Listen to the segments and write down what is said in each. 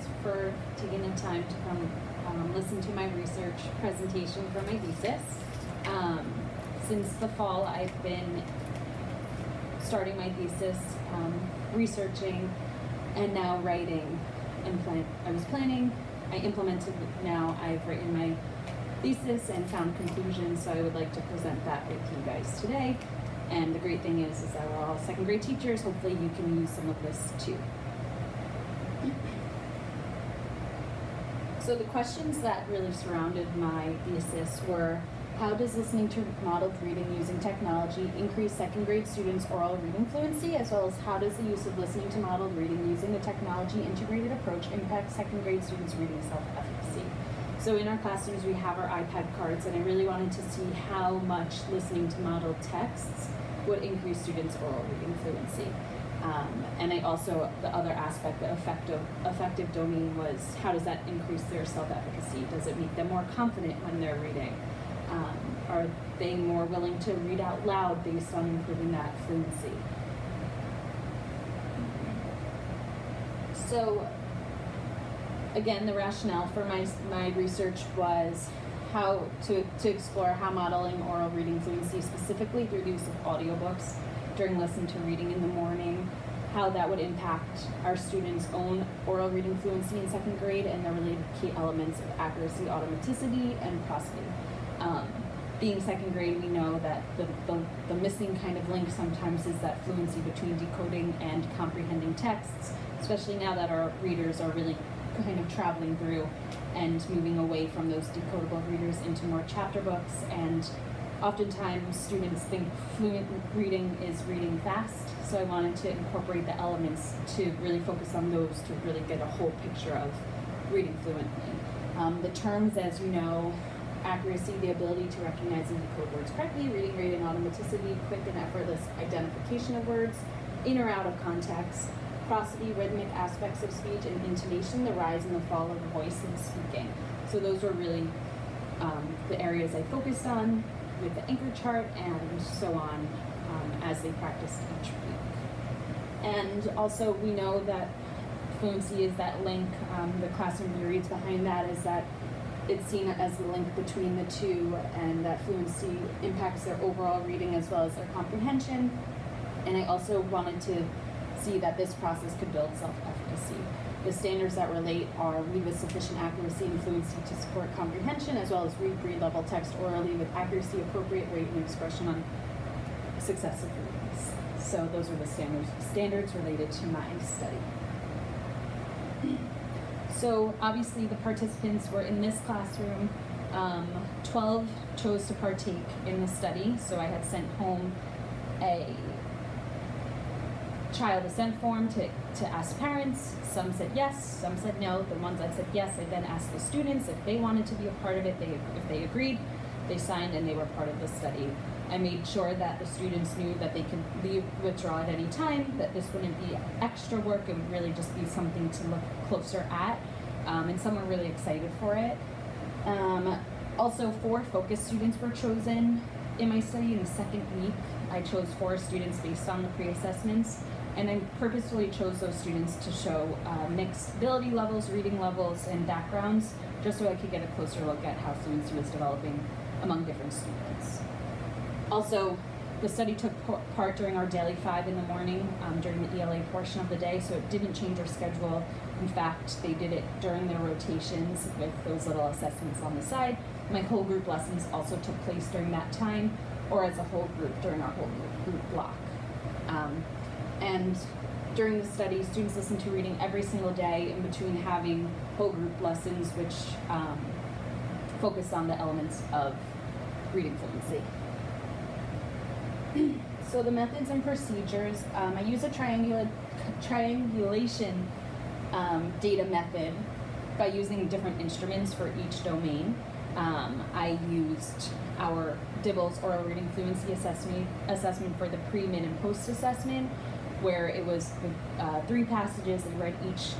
guys for taking the time to come listen to my research presentation for my thesis. Since the fall, I've been starting my thesis, researching, and now writing. I was planning, I implemented, now I've written my thesis and found conclusions, so I would like to present that with you guys today. And the great thing is that we're all second grade teachers. Hopefully you can use some of this too. So the questions that really surrounded my thesis were, how does listening to modeled reading using technology increase second grade students' oral reading fluency, as well as how does the use of listening to modeled reading using a technology integrated approach impact second grade students' reading self-efficacy? So in our classrooms we have our iPad cards, and I really wanted to see how much listening to modeled texts would increase students' oral reading fluency. And I also, the other aspect, the affective domain, was how does that increase their self-efficacy? Does it make them more confident when they're reading? Are they more willing to read out loud based on improving that fluency? So again, the rationale for my research was how to explore how modeling oral reading fluency, specifically through the use of audiobooks during listen to reading in the morning, how that would impact our students' own oral reading fluency in second grade and the related key elements of accuracy, automaticity, and prosody. Being second grade, we know that the missing kind of link sometimes is that fluency between decoding and comprehending texts, especially now that our readers are really kind of traveling through and moving away from those decodable readers into more chapter books. And oftentimes students think fluent reading is reading fast, so I wanted to incorporate the elements to really focus on those to really get a whole picture of reading fluently. The terms, as you know, accuracy, the ability to recognize and decode words correctly, reading rate and automaticity, quick and effortless identification of words, in or out of context, prosody, rhythmic aspects of speech, and intonation, the rise and the fall of the voice in speaking. So those were really the areas I focused on with the anchor chart and so on as they practiced each week. And also we know that fluency is that link. The classroom reads behind that is that it's seen as the link between the two, and that fluency impacts their overall reading as well as their comprehension. And I also wanted to see that this process could build self-efficacy. The standards that relate are read with sufficient accuracy and fluency to support comprehension, as well as read grade level text orally with accuracy, appropriate rate, and expression on successive readings. So those are the standards related to my study. So obviously the participants were in this classroom. 12 chose to partake in the study, so I had sent home a child assent form to ask parents. Some said yes, some said no. The ones that said yes, I then asked the students if they wanted to be a part of it. If they agreed, they signed and they were part of the study. I made sure that the students knew that they could withdraw at any time, that this wouldn't be extra work, it would really just be something to look closer at. And some were really excited for it. Also, 4 focus students were chosen in my study. In the second week, I chose 4 students based on the pre-assessments, and I purposefully chose those students to show mixed ability levels, reading levels, and backgrounds, just so I could get a closer look at how fluency was developing among different students. Also, the study took part during our daily 5 in the morning during the ELA portion of the day, so it didn't change our schedule. In fact, they did it during their rotations with those little assessments on the side. My whole group lessons also took place during that time, or as a whole group during our whole group block. And during the study, students listened to reading every single day in between having whole group lessons, which focused on the elements of reading fluency. So the methods and procedures, I use a triangulation data method by using different instruments for each domain. I used our Dibble's oral reading fluency assessment for the pre, mid, and post assessment, where it was 3 passages. They read each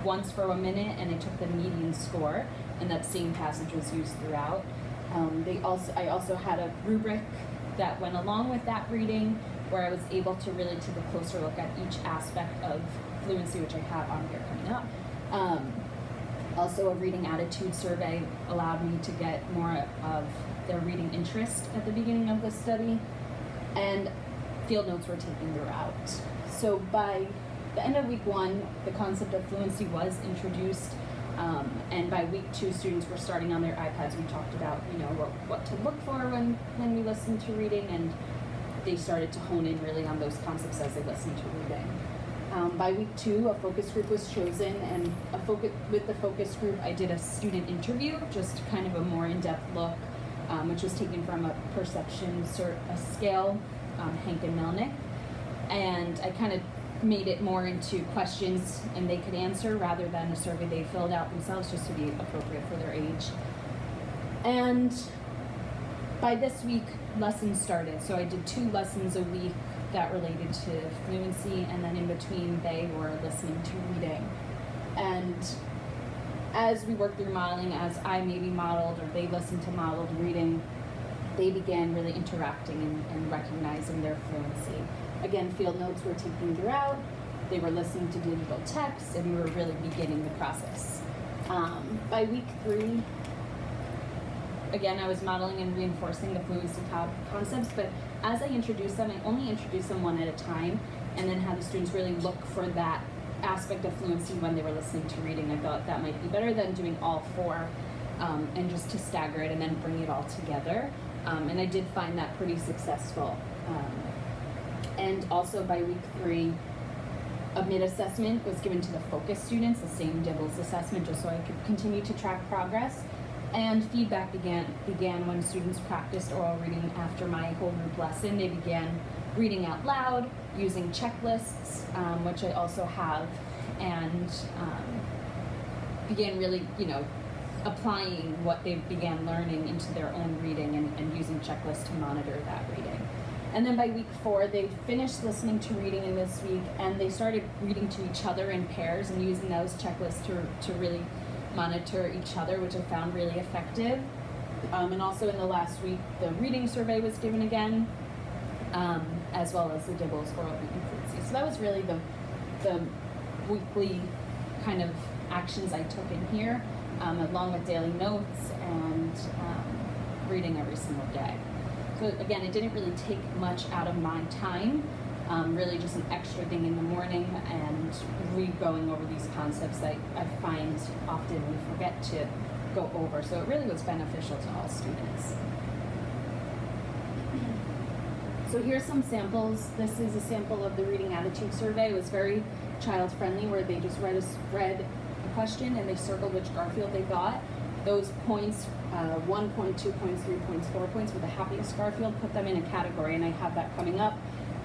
once for 1 minute, and they took the median score, and that same passage was used throughout. I also had a rubric that went along with that reading, where I was able to really take a closer look at each aspect of fluency, which I have on here coming up. Also, a reading attitude survey allowed me to get more of their reading interest at the beginning of the study, and field notes were taken throughout. So by the end of week 1, the concept of fluency was introduced, and by week 2, students were starting on their iPads. We talked about, what to look for when we listen to reading, and they started to hone in really on those concepts as they listened to reading. By week 2, a focus group was chosen, and with the focus group, I did a student interview, just kind of a more in-depth look, which was taken from a perception scale, Hank and Melnick, and I kind of made it more into questions and they could answer rather than a survey they filled out themselves, just to be appropriate for their age. And by this week, lessons started. So I did 2 lessons a week that related to fluency, and then in between they were listening to reading. And as we worked through modeling, as I maybe modeled or they listened to modeled reading, they began really interacting and recognizing their fluency. Again, field notes were taken throughout, they were listening to digital text, and we were really beginning the process. By week 3, again, I was modeling and reinforcing the fluency concepts, but as I introduced them, I only introduced them one at a time, and then had the students really look for that aspect of fluency when they were listening to reading. I thought that might be better than doing all 4, and just to stagger it and then bring it all together. And I did find that pretty successful. And also by week 3, a mid-assessment was given to the focus students, the same Dibbles assessment, just so I could continue to track progress. And feedback began when students practiced oral reading after my whole group lesson. They began reading out loud, using checklists, which I also have, and began really, applying what they began learning into their own reading and using checklists to monitor that reading. And then by week 4, they finished listening to reading in this week, and they started reading to each other in pairs and using those checklists to really monitor each other, which I found really effective. And also in the last week, the reading survey was given again, as well as the Dibbles oral reading fluency. So that was really the weekly kind of actions I took in here, along with daily notes and reading every single day. So again, it didn't really take much out of my time, really just an extra thing in the morning and re-going over these concepts that I find often we forget to go over. So it really was beneficial to all students. So here's some samples. This is a sample of the reading attitude survey. It was very child-friendly, where they just read a question and they circled which Garfield they got. Those points, 1 point, 2 points, 3 points, 4 points, were the happiest Garfield, put them in a category, and I have that coming up,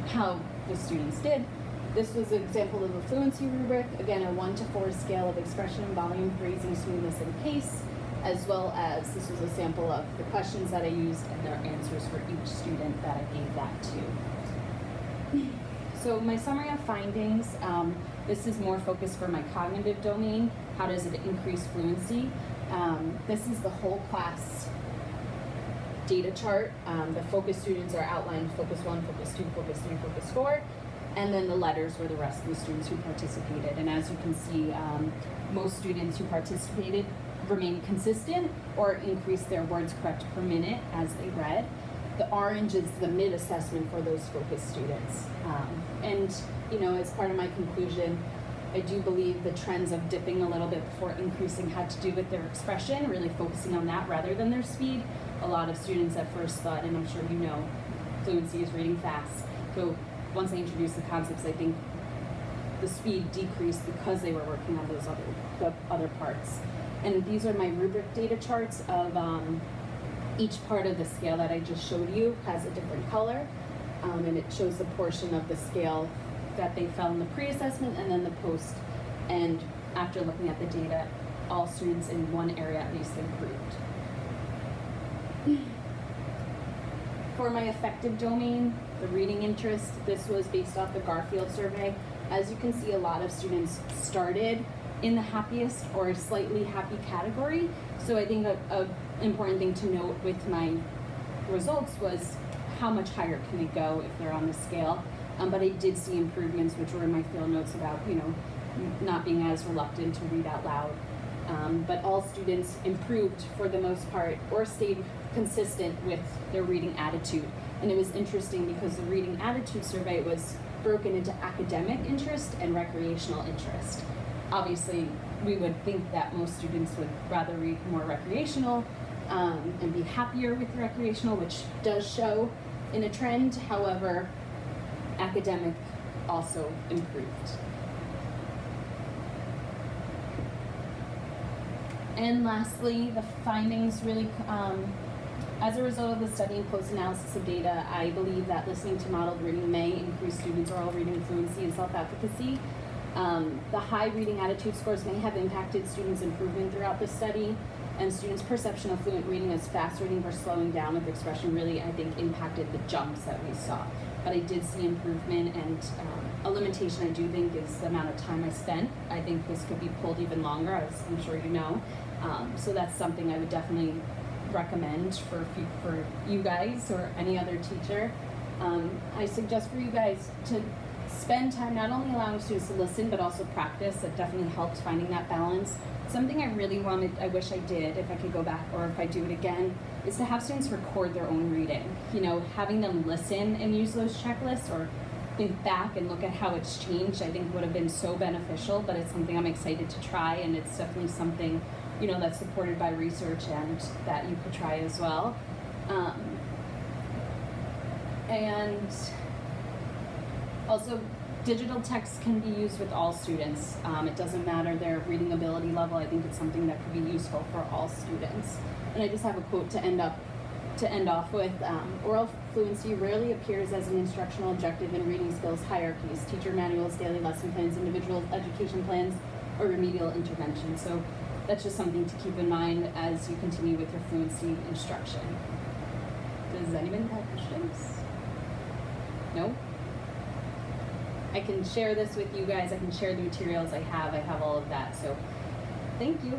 how the students did. This was an example of a fluency rubric, again, a 1 to 4 scale of expression, volume, phrasing, smoothness, and pace, as well as this was a sample of the questions that I used and their answers for each student that I gave that to. So my summary of findings, this is more focused for my cognitive domain. How does it increase fluency? This is the whole class data chart. The focus students are outlined: focus 1, focus 2, focus 3, focus 4, and then the letters were the rest of the students who participated. And as you can see, most students who participated remained consistent or increased their words correct per minute as they read. The orange is the mid-assessment for those focus students. And as part of my conclusion, I do believe the trends of dipping a little bit before increasing had to do with their expression, really focusing on that rather than their speed. A lot of students at first thought, and I'm sure fluency is reading fast. So once I introduced the concepts, I think the speed decreased because they were working on those other parts. And these are my rubric data charts of each part of the scale that I just showed you has a different color, and it shows the portion of the scale that they fell in the pre-assessment and then the post. And after looking at the data, all students in one area at least improved. For my affective domain, the reading interest, this was based off the Garfield survey. As you can see, a lot of students started in the happiest or slightly happy category. So I think a important thing to note with my results was how much higher can they go if they're on the scale. But I did see improvements, which were in my field notes about, not being as reluctant to read out loud but all students improved for the most part or stayed consistent with their reading attitude. And it was interesting because the reading attitude survey was broken into academic interest and recreational interest. Obviously, we would think that most students would rather read more recreational and be happier with recreational, which does show in a trend. However, academic also improved. And lastly, the findings really, as a result of the study and post-analysis of data, I believe that listening to modeled reading may increase students' oral reading fluency and self-efficacy. The high reading attitude scores may have impacted students' improvement throughout the study, and students' perception of fluent reading as fast reading versus slowing down with expression really, I think, impacted the jumps that we saw. But I did see improvement, and a limitation I do think is the amount of time I spent. I think this could be pulled even longer, as I'm sure you know. So that's something I would definitely recommend for you guys or any other teacher. I suggest for you guys to spend time not only allowing students to listen, but also practice. That definitely helped finding that balance. Something I really wanted, I wish I did, if I could go back or if I do it again, is to have students record their own reading. You know, having them listen and use those checklists or think back and look at how it's changed, I think would have been so beneficial, but it's something I'm excited to try, and it's definitely something, you know, that's supported by research and that you could try as well. And also, digital text can be used with all students. It doesn't matter their reading ability level. I think it's something that could be useful for all students. And I just have a quote to end off with. Oral fluency rarely appears as an instructional objective in reading skills hierarchies, teacher manuals, daily lesson plans, individual education plans, or remedial intervention. So that's just something to keep in mind as you continue with your fluency instruction. Does anyone have questions? No? I can share this with you guys. I can share the materials I have. I have all of that. So thank you.